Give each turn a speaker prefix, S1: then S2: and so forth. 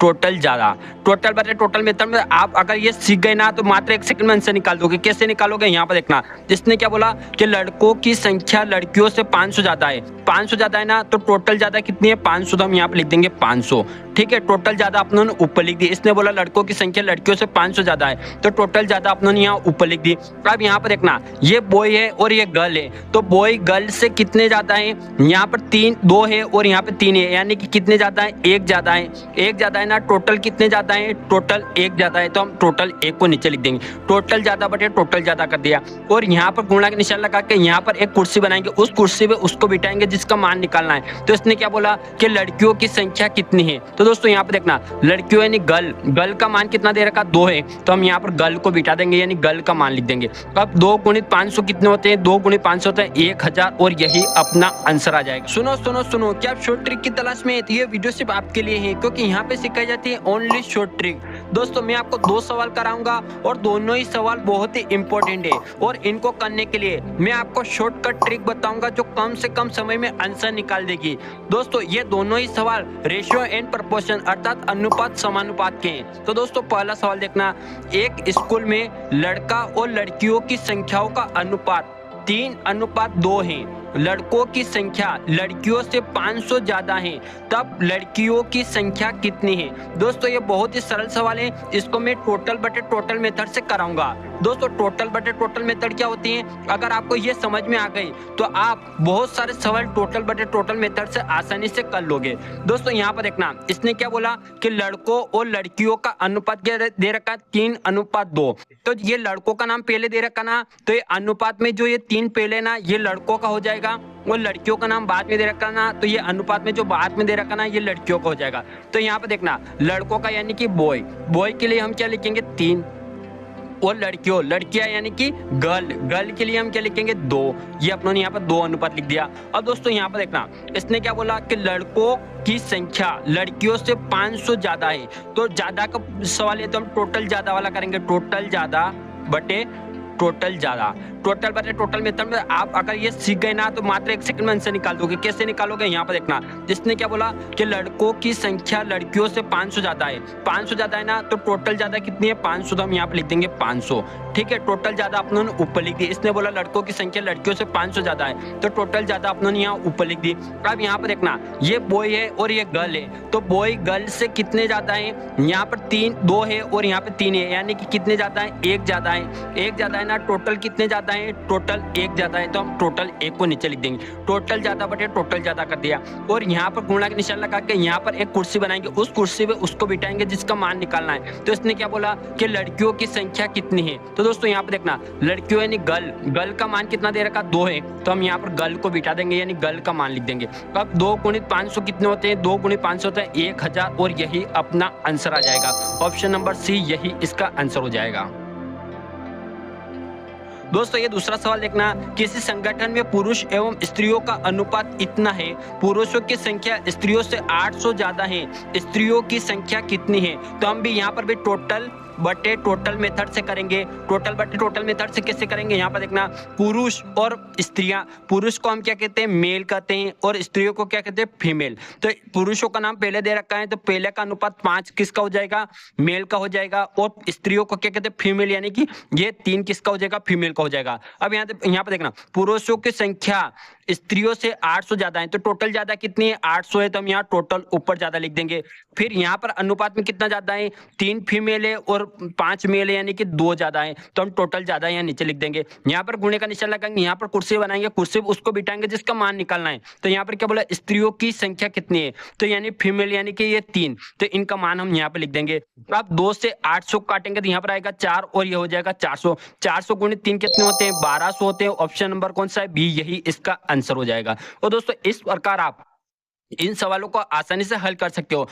S1: Total ज्यादा। Total बटे total method में आप अगर ये सीख गए ना तो मात्र 1 सेकंड में आंसर निकाल दोगे। कैसे निकालोगे यहाँ पर देखना। इसने क्या बोला कि लड़कों की संख्या लड़कियों से 500 ज्यादा है। 500 ज्यादा है ना तो टोटल ज्यादा कितनी है 500, तो हम यहाँ पर लिख देंगे 500। ठीक है, टोटल ज्यादा अपनों ने ऊपर लिख दी। इसने बोला लड़कों की संख्या लड़कियों से 500 ज्यादा है तो टोटल ज्यादा अपनों ने यहाँ ऊपर लिख दी। अब यहाँ पर देखना ये बॉय है और ये गर्ल है, तो बॉय गर्ल से कितने ज्यादा है, यहाँ पर 2 है और यहाँ पे 3 है, यानी कि कितने ज्यादा है 1 ज्यादा है। 1 ज्यादा है ना, टोटल कितने ज्यादा है, टोटल 1 ज्यादा है, तो हम टोटल 1 को नीचे लिख देंगे। टोटल ज्यादा बटे टोटल ज्यादा कर दिया और यहाँ पर गुणा का निशान लगा के यहाँ पर एक कुर्सी बनाएंगे, उस कुर्सी पे उसको बिठाएंगे जिसका मान निकालना है। तो इसने क्या बोला कि लड़कियों की संख्या कितनी है, तो दोस्तों यहाँ पर देखना लड़कियों यानी गर्ल का मान कितना दे रखा 2 है, तो हम यहाँ पर गर्ल को बिठा देंगे यानी गर्ल का मान लिख देंगे। अब 2 गुणित 500 कितने होते हैं, 2 गुणित 500 होते हैं 1000 और यही अपना आंसर आ जाएगा। सुनो सुनो सुनो, क्या आप शॉर्ट ट्रिक की तलाश में है तो ये वीडियो सिर्फ आपके लिए है, क्योंकि यहाँ पे सिखाई जाती है ओनली शॉर्ट ट्रिक। दोस्तों मैं आपको 2 सवाल कराऊंगा और दोनों ही सवाल बहुत ही इंपॉर्टेंट है और इनको करने के लिए मैं आपको शॉर्टकट ट्रिक बताऊंगा जो कम से कम समय में आंसर निकाल देगी। दोस्तों ये दोनों ही सवाल रेशियो एंड प्रोपोर्शन अर्थात अनुपात समानुपात के हैं। तो दोस्तों पहला सवाल देखना, एक स्कूल में लड़का और लड़कियों की संख्याओं का अनुपात 3:2 है। लड़कों की संख्या लड़कियों से 500 ज्यादा है, तब लड़कियों की संख्या कितनी है। दोस्तों ये बहुत ही सरल सवाल है, इसको मैं टोटल बटे टोटल मेथड से कराऊंगा। दोस्तों टोटल बटे टोटल मेथड क्या होती है, अगर आपको ये समझ में आ गई तो आप बहुत सारे सवाल टोटल बटे टोटल मेथड से आसानी से कर लोगे। दोस्तों यहाँ पर देखना इसने क्या बोला कि लड़कों और लड़कियों का अनुपात क्या दे रखा 3:2, तो ये लड़कों का नाम पहले दे रखा ना, तो ये अनुपात में जो ये 3 पहले ना ये लड़कों का हो जाएगा और लड़कियों का नाम बाद में दे रखा ना, तो ये अनुपात में जो बाद में दे रखा ना ये लड़कियों का हो जाएगा। तो यहाँ पे देखना लड़कों का यानी कि बॉय के लिए हम क्या लिखेंगे 3 और लड़कियां यानी कि गर्ल के लिए हम क्या लिखेंगे 2। ये अपनों ने यहाँ पर 2 अनुपात लिख दिया। अब दोस्तों यहाँ पर देखना इसने क्या बोला कि लड़कों की संख्या लड़कियों से 500 ज्यादा है, तो ज्यादा का सवाल है तो हम टोटल ज्यादा वाला करेंगे। टोटल ज्यादा बटे टोटल ज्यादा। टोटल बटे टोटल मेथड में आप अगर ये सीख गए ना तो मात्र 1 सेकंड में आंसर निकाल दोगे। कैसे निकालोगे यहाँ पर देखना, जिसने क्या बोला कि लड़कों की संख्या लड़कियों से 500 ज्यादा है। 500 ज्यादा है ना तो टोटल ज्यादा कितनी है 500, तो हम यहाँ पर लिख देंगे 500। ठीक है, टोटल ज्यादा अपनों ने ऊपर लिख दी। इसने बोला लड़कों की संख्या लड़कियों से 500 ज्यादा है, तो टोटल ज्यादा अपनों ने यहाँ ऊपर लिख दी। अब यहाँ पर देखना ये बॉय है और ये गर्ल है, तो बॉय गर्ल से कितने ज्यादा है, यहाँ पर 2 है और यहाँ पे 3 है, यानी कि कितने ज्यादा है 1 ज्यादा है। 1 ज्यादा है ना, टोटल कितने ज्यादा है, टोटल 1 ज्यादा है, तो हम टोटल 1 को नीचे लिख देंगे। टोटल ज्यादा बटे टोटल ज्यादा कर दिया और यहाँ पर गुणा का निशान लगा के यहाँ पर एक कुर्सी बनाएंगे, उस कुर्सी पे उसको बिठाएंगे जिसका मान निकालना है। तो इसने क्या बोला कि लड़कियों की संख्या कितनी है, तो दोस्तों यहाँ पर देखना लड़कियों यानी गर्ल का मान कितना दे रखा 2 है, तो हम यहाँ पर गर्ल को बिठा देंगे यानी गर्ल का मान लिख देंगे। अब 2 गुणित 500 कितने होते हैं, 2 गुणित 500 होते हैं 1000 और यही अपना आंसर आ जाएगा। ऑप्शन नंबर सी यही इसका आंसर हो जाएगा। दोस्तों ये दूसरा सवाल देखना, किसी संगठन में पुरुष एवं स्त्रियों का अनुपात इतना है, पुरुषों की संख्या स्त्रियों से 800 ज्यादा है, स्त्रियों की संख्या कितनी है। तो हम भी यहाँ पर भी टोटल बटे टोटल मेथड से करेंगे। टोटल बटे टोटल मेथड से कैसे करेंगे, यहाँ पर देखना पुरुष और स्त्रियां, पुरुष को हम क्या कहते हैं मेल कहते हैं और स्त्रियों को क्या कहते हैं फीमेल। तो पुरुषों का नाम पहले दे रखा है, तो पहले का अनुपात 5 किसका हो जाएगा, मेल का हो जाएगा, और स्त्रियों को क्या कहते हैं फीमेल, यानी कि ये 3 किसका हो जाएगा, फीमेल का हो जाएगा। अब यहाँ पर देखना पुरुषों की संख्या स्त्रियों से 800 ज्यादा है, तो टोटल ज्यादा कितनी है 800 है, तो हम यहाँ टोटल ऊपर ज्यादा लिख देंगे। फिर यहाँ पर अनुपात में कितना ज्यादा है, 3 फीमेल है और 5 मेल है, यानी कि 2 ज्यादा है, तो हम टोटल ज्यादा यहाँ नीचे लिख देंगे। यहाँ पर गुणे का निशान लगाएंगे, यहाँ पर कुर्सी बनाएंगे, कुर्सी उसको बिठाएंगे जिसका मान निकालना है। तो यहाँ पर क्या बोला स्त्रियों की संख्या कितनी है, तो यानी फीमेल यानी कि ये 3, तो इनका मान हम यहाँ पे लिख देंगे। अब 2 से 800 काटेंगे तो यहाँ पर आएगा 4 और ये हो जाएगा 400। 400 गुणित 3 कितने होते हैं 1200 होते हैं। ऑप्शन नंबर कौन सा है, बी यही इसका आंसर हो जाएगा। और दोस्तों इस प्रकार आप इन सवालों को आसानी से हल कर सकते हो।